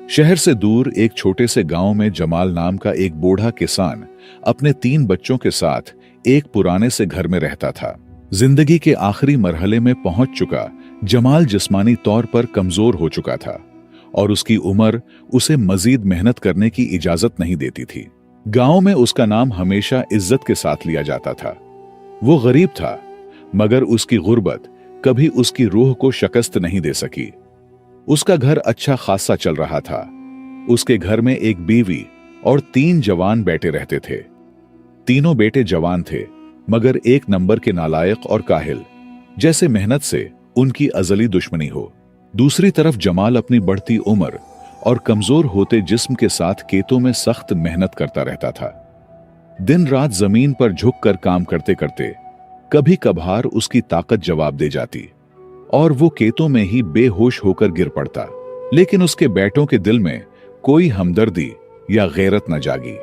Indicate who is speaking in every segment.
Speaker 1: शहर से दूर एक छोटे से गांव में जमाल नाम का एक बूढ़ा किसान अपने 3 बच्चों के साथ एक पुराने से घर में रहता था। जिंदगी के आखिरी मरहले में पहुंच चुका जमाल जिस्मानी तौर पर कमजोर हो चुका था और उसकी उम्र उसे मजीद मेहनत करने की इजाजत नहीं देती थी। गांव में उसका नाम हमेशा इज्जत के साथ लिया जाता था। वो गरीब था, मगर उसकी गुर्बत कभी उसकी रूह को शिकस्त नहीं दे सकी। उसका घर अच्छा खासा चल रहा था। उसके घर में एक बीवी और 3 जवान बेटे रहते थे। तीनों बेटे जवान थे, मगर एक नंबर के नालायक और काहिल, जैसे मेहनत से उनकी अजली दुश्मनी हो। दूसरी तरफ जमाल अपनी बढ़ती उम्र और कमजोर होते जिस्म के साथ खेतों में सख्त मेहनत करता रहता था। दिन रात जमीन पर झुककर काम करते करते कभी कभार उसकी ताकत जवाब दे जाती और वो खेतों में ही बेहोश होकर गिर पड़ता। लेकिन उसके बेटों के दिल में कोई हमदर्दी या गैरत न जागी।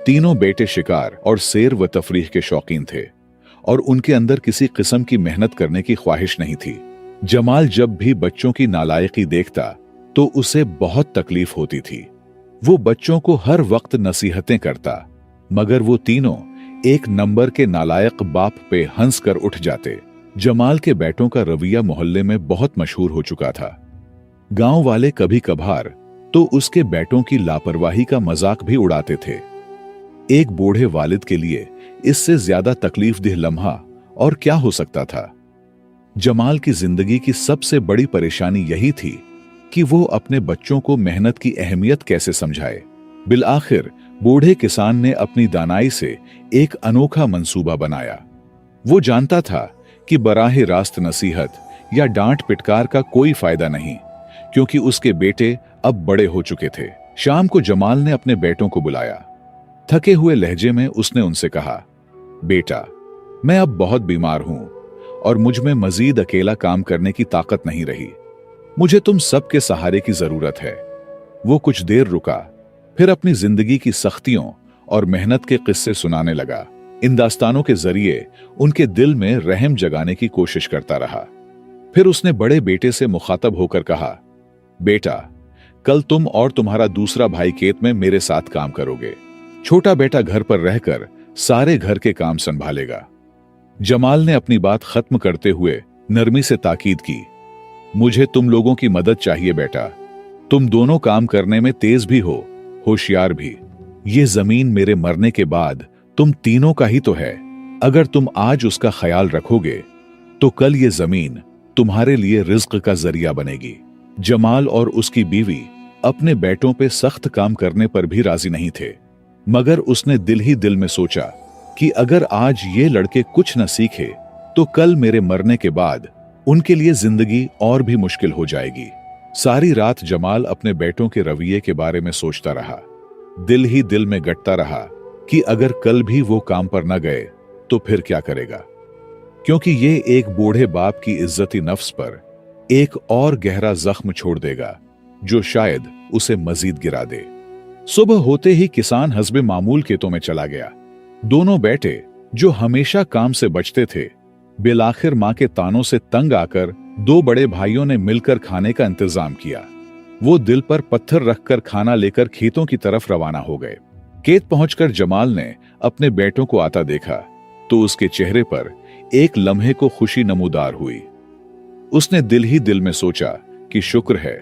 Speaker 1: तीनों बेटे शिकार और सैर व तफरीह के शौकीन थे और उनके अंदर किसी किस्म की मेहनत करने की ख्वाहिश नहीं थी। जमाल जब भी बच्चों की नालायकी देखता तो उसे बहुत तकलीफ होती थी। वो बच्चों को हर वक्त नसीहतें करता, मगर वो तीनों एक नंबर के नालायक बाप पे हंस कर उठ जाते। जमाल के बेटों का रवैया मोहल्ले में बहुत मशहूर हो चुका था। गांव वाले कभी कभार तो उसके बेटों की लापरवाही का मजाक भी उड़ाते थे। एक बूढ़े वालिद के लिए इससे ज्यादा तकलीफदेह लम्हा और क्या हो सकता था। जमाल की जिंदगी की सबसे बड़ी परेशानी यही थी कि वो अपने बच्चों को मेहनत की अहमियत कैसे समझाए। बिलाखिर बूढ़े किसान ने अपनी दानाई से एक अनोखा मंसूबा बनाया। वो जानता था कि बराहे रास्त नसीहत या डांट पिटकार का कोई फायदा नहीं, क्योंकि उसके बेटे अब बड़े हो चुके थे। शाम को जमाल ने अपने बेटों को बुलाया। थके हुए लहजे में उसने उनसे कहा, बेटा, मैं अब बहुत बीमार हूं और मुझ में मजीद अकेला काम करने की ताकत नहीं रही। मुझे तुम सबके सहारे की जरूरत है। वो कुछ देर रुका, फिर अपनी जिंदगी की सख्तियों और मेहनत के किस्से सुनाने लगा। इन दास्तानों के जरिए उनके दिल में रहम जगाने की कोशिश करता रहा। फिर उसने बड़े बेटे से मुखातब होकर कहा, बेटा, कल तुम और तुम्हारा दूसरा भाई खेत में मेरे साथ काम करोगे। छोटा बेटा घर पर रहकर सारे घर के काम संभालेगा। जमाल ने अपनी बात खत्म करते हुए नरमी से ताकीद की, मुझे तुम लोगों की मदद चाहिए बेटा। तुम दोनों काम करने में तेज भी हो, होशियार भी। ये जमीन मेरे मरने के बाद तुम तीनों का ही तो है। अगर तुम आज उसका ख्याल रखोगे तो कल ये जमीन तुम्हारे लिए रिज्क का जरिया बनेगी। जमाल और उसकी बीवी अपने बेटों पे सख्त काम करने पर भी राजी नहीं थे, मगर उसने दिल ही दिल में सोचा कि अगर आज ये लड़के कुछ न सीखे तो कल मेरे मरने के बाद उनके लिए जिंदगी और भी मुश्किल हो जाएगी। सारी रात जमाल अपने बेटों के रवैये के बारे में सोचता रहा। दिल ही दिल में गटता रहा कि अगर कल भी वो काम पर न गए तो फिर क्या करेगा, क्योंकि ये एक बूढ़े बाप की इज्जती नफ्स पर एक और गहरा जख्म छोड़ देगा जो शायद उसे मजीद गिरा दे। सुबह होते ही किसान हस्बे मामूल खेतों में चला गया। दोनों बेटे जो हमेशा काम से बचते थे, बिलाखिर मां के तानों से तंग आकर 2 बड़े भाइयों ने मिलकर खाने का इंतजाम किया। वो दिल पर पत्थर रखकर खाना लेकर खेतों की तरफ रवाना हो गए। खेत पहुंचकर जमाल ने अपने बेटों को आता देखा तो उसके चेहरे पर एक लम्हे को खुशी नमूदार हुई। उसने दिल ही दिल में सोचा कि शुक्र है,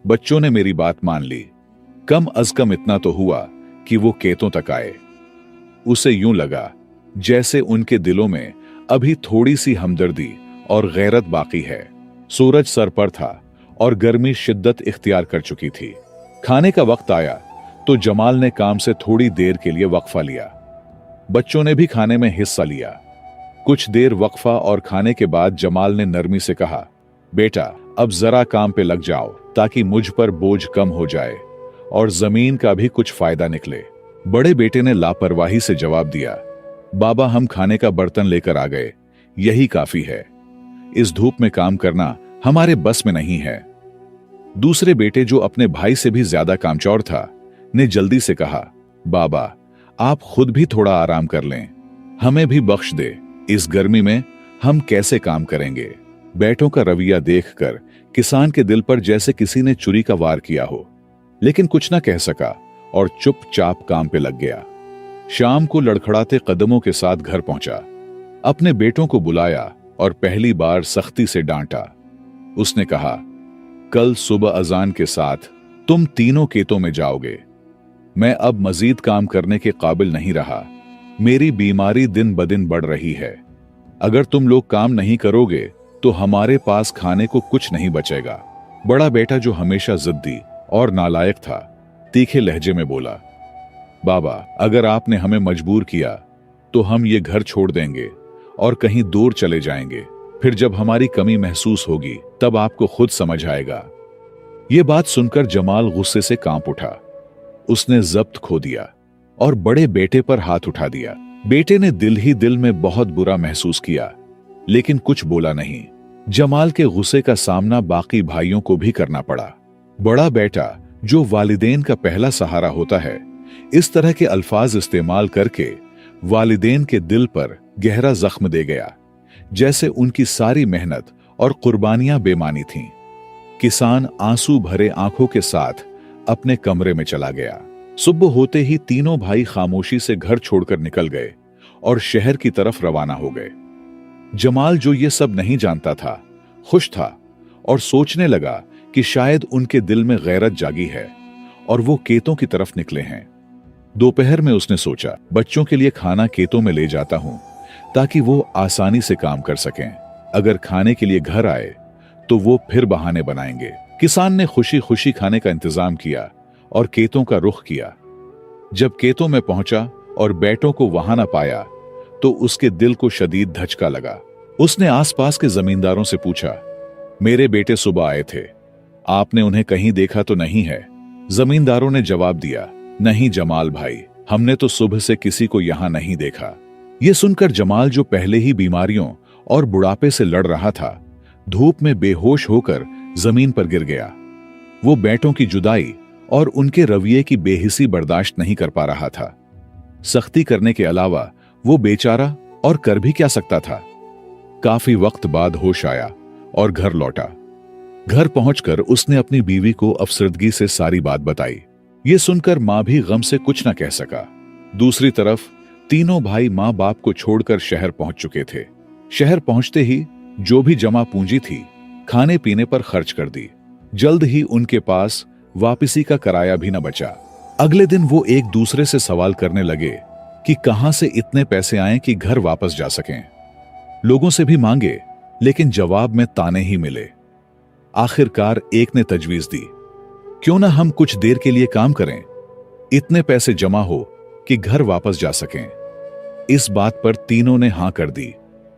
Speaker 1: बच्चों ने मेरी बात मान ली। कम अज कम इतना तो हुआ कि वो खेतों तक आए। उसे यूं लगा जैसे उनके दिलों में अभी थोड़ी सी हमदर्दी और गैरत बाकी है। सूरज सर पर था और गर्मी शिद्दत इख्तियार कर चुकी थी। खाने का वक्त आया तो जमाल ने काम से थोड़ी देर के लिए वक्फा लिया। बच्चों ने भी खाने में हिस्सा लिया। कुछ देर वक्फा और खाने के बाद जमाल ने नरमी से कहा, बेटा, अब जरा काम पे लग जाओ ताकि मुझ पर बोझ कम हो जाए और जमीन का भी कुछ फायदा निकले। बड़े बेटे ने लापरवाही से जवाब दिया, बाबा, हम खाने का बर्तन लेकर आ गए, यही काफी है। इस धूप में काम करना हमारे बस में नहीं है। दूसरे बेटे, जो अपने भाई से भी ज्यादा कामचोर था, ने जल्दी से कहा, बाबा, आप खुद भी थोड़ा आराम कर लें, हमें भी बख्श दे। इस गर्मी में हम कैसे काम करेंगे। बेटों का रवैया देखकर किसान के दिल पर जैसे किसी ने छुरी का वार किया हो। लेकिन कुछ ना कह सका और चुपचाप काम पे लग गया। शाम को लड़खड़ाते कदमों के साथ घर पहुंचा, अपने बेटों को बुलाया और पहली बार सख्ती से डांटा। उसने कहा, कल सुबह अजान के साथ तुम तीनों खेतों में जाओगे। मैं अब मजीद काम करने के काबिल नहीं रहा। मेरी बीमारी दिन ब दिन बढ़ रही है। अगर तुम लोग काम नहीं करोगे तो हमारे पास खाने को कुछ नहीं बचेगा। बड़ा बेटा, जो हमेशा जिद्दी और नालायक था, तीखे लहजे में बोला, बाबा, अगर आपने हमें मजबूर किया तो हम ये घर छोड़ देंगे और कहीं दूर चले जाएंगे। फिर जब हमारी कमी महसूस होगी तब आपको खुद समझ आएगा। ये बात सुनकर जमाल गुस्से से कांप उठा। उसने जब्त खो दिया और बड़े बेटे पर हाथ उठा दिया। बेटे ने दिल ही दिल में बहुत बुरा महसूस किया, लेकिन कुछ बोला नहीं। जमाल के गुस्से का सामना बाकी भाइयों को भी करना पड़ा। बड़ा बेटा, जो वालिदैन का पहला सहारा होता है, इस तरह के अल्फाज इस्तेमाल करके वालिदैन के दिल पर गहरा जख्म दे गया, जैसे उनकी सारी मेहनत और कुर्बानियां बेमानी थीं। किसान आंसू भरे आंखों के साथ अपने कमरे में चला गया। सुबह होते ही तीनों भाई खामोशी से घर छोड़कर निकल गए और शहर की तरफ रवाना हो गए। जमाल, जो ये सब नहीं जानता था, खुश था और सोचने लगा कि शायद उनके दिल में गैरत जागी है और वो खेतों की तरफ निकले हैं। दोपहर में उसने सोचा, बच्चों के लिए खाना खेतों में ले जाता हूं ताकि वो आसानी से काम कर सकें। अगर खाने के लिए घर आए तो वो फिर बहाने बनाएंगे। किसान ने खुशी खुशी खाने का इंतजाम किया और खेतों का रुख किया। जब खेतों में पहुंचा और बेटों को वहां न पाया तो उसके दिल को शदीद धचका लगा। उसने आसपास के जमींदारों से पूछा, मेरे बेटे सुबह आए थे, आपने उन्हें कहीं देखा तो नहीं है? जमींदारों ने जवाब दिया, नहीं जमाल भाई, हमने तो सुबह से किसी को यहां नहीं देखा। यह सुनकर जमाल, जो पहले ही बीमारियों और बुढ़ापे से लड़ रहा था, धूप में बेहोश होकर जमीन पर गिर गया। वो बेटों की जुदाई और उनके रवैये की बेहिसी बर्दाश्त नहीं कर पा रहा था। सख्ती करने के अलावा वो बेचारा और कर भी क्या सकता था। काफी वक्त बाद होश आया और घर लौटा। घर पहुंचकर उसने अपनी बीवी को अफसरदगी से सारी बात बताई। ये सुनकर मां भी गम से कुछ न कह सका। दूसरी तरफ तीनों भाई मां बाप को छोड़कर शहर पहुंच चुके थे। शहर पहुंचते ही जो भी जमा पूंजी थी, खाने पीने पर खर्च कर दी। जल्द ही उनके पास वापसी का किराया भी न बचा। अगले दिन वो एक दूसरे से सवाल करने लगे कि कहां से इतने पैसे आए कि घर वापस जा सकें। लोगों से भी मांगे, लेकिन जवाब में ताने ही मिले। आखिरकार एक ने तजवीज दी, क्यों ना हम कुछ देर के लिए काम करें, इतने पैसे जमा हो कि घर वापस जा सकें। इस बात पर तीनों ने हां कर दी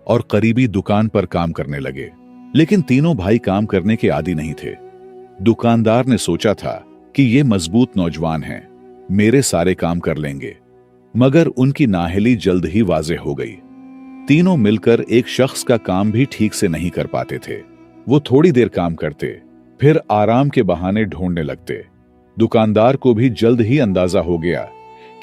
Speaker 1: और करीबी दुकान पर काम करने लगे। लेकिन तीनों भाई काम करने के आदी नहीं थे। दुकानदार ने सोचा था कि ये मजबूत नौजवान हैं, मेरे सारे काम कर लेंगे, मगर उनकी नाअहली जल्द ही वाज़ेह हो गई। तीनों मिलकर एक शख्स का काम भी ठीक से नहीं कर पाते थे। वो थोड़ी देर काम करते, फिर आराम के बहाने ढूंढने लगते। दुकानदार को भी जल्द ही अंदाजा हो गया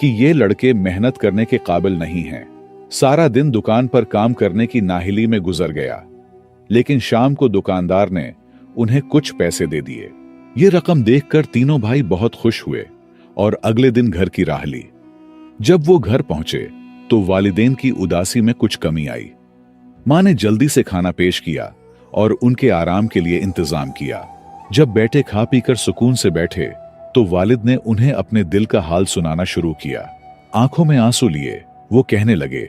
Speaker 1: कि ये लड़के मेहनत करने के काबिल नहीं हैं। सारा दिन दुकान पर काम करने की नाहिली में गुजर गया, लेकिन शाम को दुकानदार ने उन्हें कुछ पैसे दे दिए। ये रकम देखकर तीनों भाई बहुत खुश हुए और अगले दिन घर की राह ली। जब वो घर पहुंचे तो वालिदैन की उदासी में कुछ कमी आई। मां ने जल्दी से खाना पेश किया और उनके आराम के लिए इंतजाम किया। जब बेटे खा पीकर सुकून से बैठे तो वालिद ने उन्हें अपने दिल का हाल सुनाना शुरू किया। आंखों में आंसू लिए वो कहने लगे,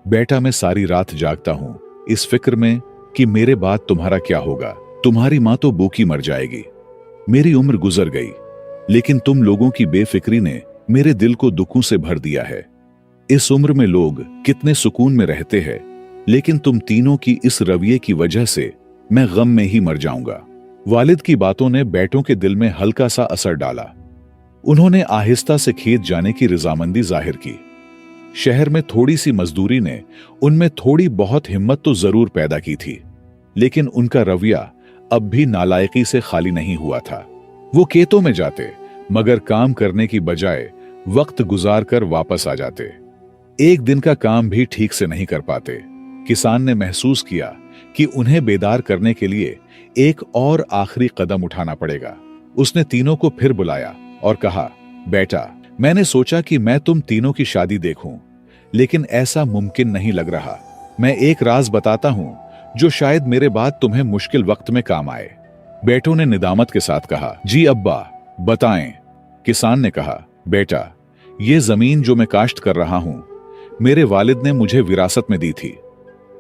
Speaker 1: बेटा, मैं सारी रात जागता हूं इस फिक्र में कि मेरे बाद तुम्हारा क्या होगा। तुम्हारी मां तो भूखी मर जाएगी। मेरी उम्र गुजर गई, लेकिन तुम लोगों की बेफिक्री ने मेरे दिल को दुखों से भर दिया है। इस उम्र में लोग कितने सुकून में रहते हैं, लेकिन तुम तीनों की इस रवैये की वजह से मैं गम में ही मर जाऊंगा। वालिद की बातों ने बेटों के दिल में हल्का सा असर डाला। उन्होंने आहिस्ता से खेत जाने की रजामंदी जाहिर की। शहर में थोड़ी सी मजदूरी ने उनमें थोड़ी बहुत हिम्मत तो जरूर पैदा की थी, लेकिन उनका रवैया अब भी नालायकी से खाली नहीं हुआ था। वो खेतों में जाते, मगर काम करने की बजाय वक्त गुजार कर वापस आ जाते। एक दिन का काम भी ठीक से नहीं कर पाते। किसान ने महसूस किया कि उन्हें बेदार करने के लिए एक और आखिरी कदम उठाना पड़ेगा। उसने तीनों को फिर बुलाया और कहा, बेटा, मैंने सोचा कि मैं तुम तीनों की शादी देखूं, लेकिन ऐसा मुमकिन नहीं लग रहा। मैं एक राज बताता हूं जो शायद मेरे बाद तुम्हें मुश्किल वक्त में काम आए। बेटों ने निदामत के साथ कहा, जी अब्बा, बताएं। किसान ने कहा, बेटा, ये जमीन जो मैं काश्त कर रहा हूं, मेरे वालिद ने मुझे विरासत में दी थी।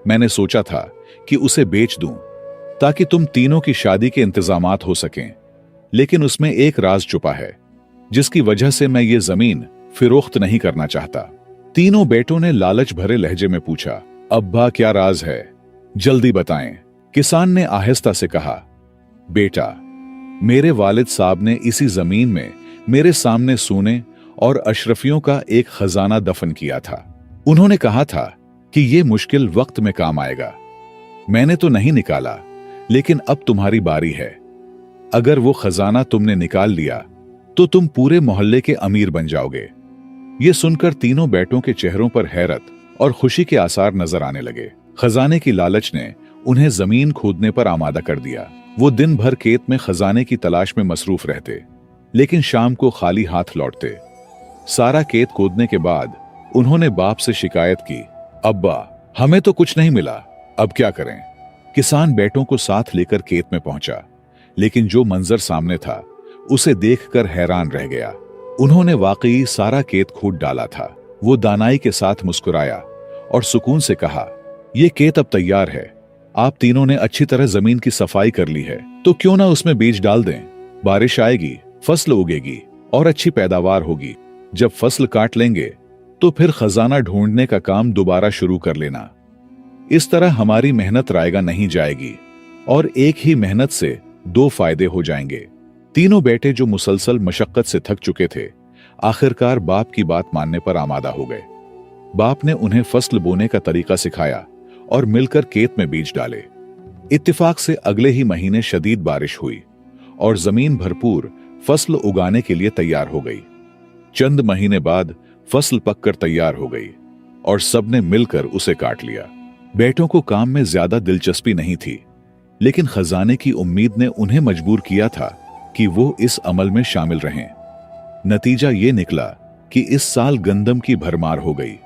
Speaker 1: मैंने सोचा था कि उसे बेच दूं ताकि तुम तीनों की शादी के इंतजामात हो सकें, लेकिन उसमें एक राज छुपा है जिसकी वजह से मैं ये जमीन फिरोख्त नहीं करना चाहता। तीनों बेटों ने लालच भरे लहजे में पूछा, अब्बा, क्या राज है? जल्दी बताएं। किसान ने आहिस्ता से कहा, बेटा, मेरे वालिद साहब ने इसी जमीन में मेरे सामने सोने और अशरफियों का एक खजाना दफन किया था। उन्होंने कहा था कि यह मुश्किल वक्त में काम आएगा। मैंने तो नहीं निकाला, लेकिन अब तुम्हारी बारी है। अगर वो खजाना तुमने निकाल लिया तो तुम पूरे मोहल्ले के अमीर बन जाओगे। ये सुनकर तीनों बेटों के चेहरों पर हैरत और खुशी के आसार नजर आने लगे। खजाने की लालच ने उन्हें जमीन खोदने पर आमादा कर दिया। वो दिन भर खेत में खजाने की तलाश में मसरूफ रहते, लेकिन शाम को खाली हाथ लौटते। सारा खेत खोदने के बाद उन्होंने बाप से शिकायत की, अब्बा, हमें तो कुछ नहीं मिला, अब क्या करें? किसान बेटों को साथ लेकर खेत में पहुंचा, लेकिन जो मंजर सामने था उसे देखकर हैरान रह गया। उन्होंने वाकई सारा खेत खोद डाला था। वो दानाई के साथ मुस्कुराया और सुकून से कहा, यह खेत अब तैयार है। आप तीनों ने अच्छी तरह जमीन की सफाई कर ली है, तो क्यों ना उसमें बीज डाल दें। बारिश आएगी, फसल उगेगी और अच्छी पैदावार होगी। जब फसल काट लेंगे तो फिर खजाना ढूंढने का काम दोबारा शुरू कर लेना। इस तरह हमारी मेहनत रायगा नहीं जाएगी और एक ही मेहनत से दो फायदे हो जाएंगे। तीनों बेटे जो मुसलसल मशक्कत से थक चुके थे, आखिरकार बाप की बात मानने पर आमादा हो गए। बाप ने उन्हें फसल बोने का तरीका सिखाया और मिलकर खेत में बीज डाले। इत्तेफाक से अगले ही महीने शदीद बारिश हुई और जमीन भरपूर फसल उगाने के लिए तैयार हो गई। चंद महीने बाद फसल पककर तैयार हो गई और सबने मिलकर उसे काट लिया। बेटों को काम में ज्यादा दिलचस्पी नहीं थी, लेकिन खजाने की उम्मीद ने उन्हें मजबूर किया था कि वो इस अमल में शामिल रहें। नतीजा ये निकला कि इस साल गंदम की भरमार हो गई।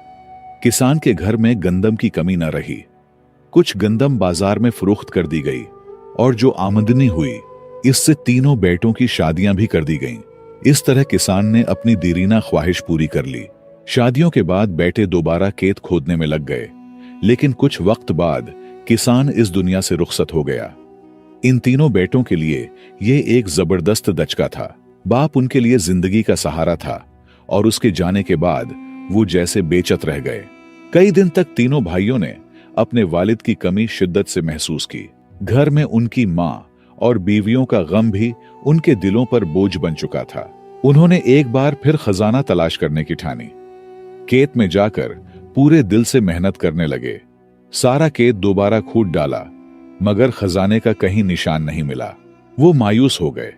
Speaker 1: किसान के घर में गंदम की कमी न रही। कुछ गंदम बाजार में फरोख्त कर दी गई और जो आमदनी हुई, इससे तीनों बेटों की शादियां भी कर दी गईं। इस तरह किसान ने अपनी दीरीना ख्वाहिश पूरी कर ली। शादियों के बाद बेटे दोबारा खेत खोदने में लग गए, लेकिन कुछ वक्त बाद किसान इस दुनिया से रुखसत हो गया। इन तीनों बेटों के लिए यह एक जबरदस्त दचका था। बाप उनके लिए जिंदगी का सहारा था और उसके जाने के बाद वो जैसे बेचत रह गए। कई दिन तक तीनों भाइयों ने अपने वालिद की कमी शिद्दत से महसूस की। घर में उनकी मां और बीवियों का गम भी उनके दिलों पर बोझ बन चुका था। उन्होंने एक बार फिर खजाना तलाश करने की ठानी। खेत में जाकर पूरे दिल से मेहनत करने लगे। सारा खेत दोबारा खोद डाला, मगर खजाने का कहीं निशान नहीं मिला। वो मायूस हो गए,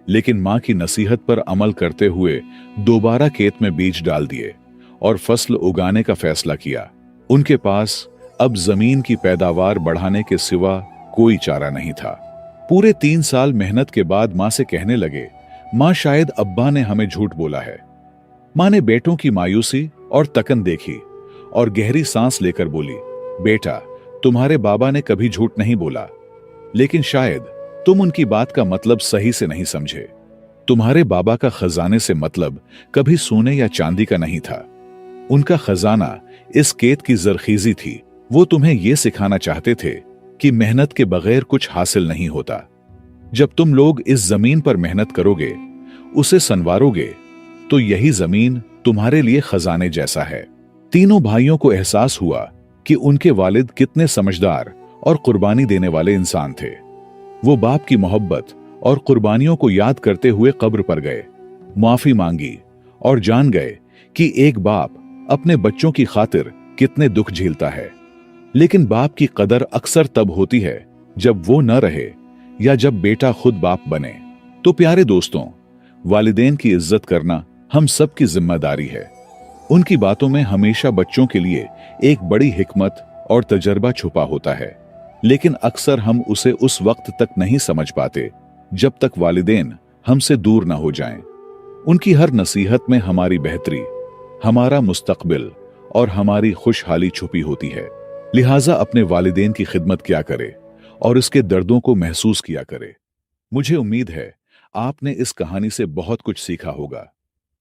Speaker 1: लेकिन मां की नसीहत पर अमल करते हुए दोबारा खेत में बीज डाल दिए और फसल उगाने का फैसला किया। उनके पास अब जमीन की पैदावार बढ़ाने के सिवा कोई चारा नहीं था। पूरे 3 साल मेहनत के बाद मां से कहने लगे, मां, शायद अब्बा ने हमें झूठ बोला है। मां ने बेटों की मायूसी और तकन देखी और गहरी सांस लेकर बोली, बेटा, तुम्हारे बाबा ने कभी झूठ नहीं बोला, लेकिन शायद तुम उनकी बात का मतलब सही से नहीं समझे। तुम्हारे बाबा का खजाने से मतलब कभी सोने या चांदी का नहीं था। उनका खजाना इस खेत की जरखीजी थी। वो तुम्हें यह सिखाना चाहते थे कि मेहनत के बगैर कुछ हासिल नहीं होता। जब तुम लोग इस जमीन पर मेहनत करोगे, उसे संवारोगे, तो यही जमीन तुम्हारे लिए खजाने जैसा है। तीनों भाइयों को एहसास हुआ कि उनके वालिद कितने समझदार और कुर्बानी देने वाले इंसान थे। वो बाप की मोहब्बत और कुर्बानियों को याद करते हुए कब्र पर गए, माफी मांगी और जान गए कि एक बाप अपने बच्चों की खातिर कितने दुख झेलता है। लेकिन बाप की कदर अक्सर तब होती है जब वो न रहे या जब बेटा खुद बाप बने। तो प्यारे दोस्तों, वालिदैन की इज्जत करना हम सब की जिम्मेदारी है। उनकी बातों में हमेशा बच्चों के लिए एक बड़ी हिकमत और तजर्बा छुपा होता है, लेकिन अक्सर हम उसे उस वक्त तक नहीं समझ पाते जब तक वालिदैन हमसे दूर ना हो जाएं। उनकी हर नसीहत में हमारी बेहतरी, हमारा मुस्तकबिल और हमारी खुशहाली छुपी होती है। लिहाजा अपने वालिदैन की खिदमत किया करे और इसके दर्दों को महसूस किया करे। मुझे उम्मीद है आपने इस कहानी से बहुत कुछ सीखा होगा।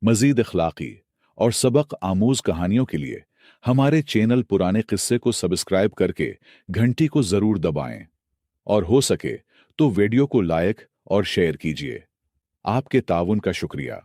Speaker 1: मजीद अखलाकी और सबक आमूज कहानियों के लिए हमारे चैनल पुराने किस्से को सब्सक्राइब करके घंटी को जरूर दबाएं और हो सके तो वीडियो को लाइक और शेयर कीजिए। आपके ताउन का शुक्रिया।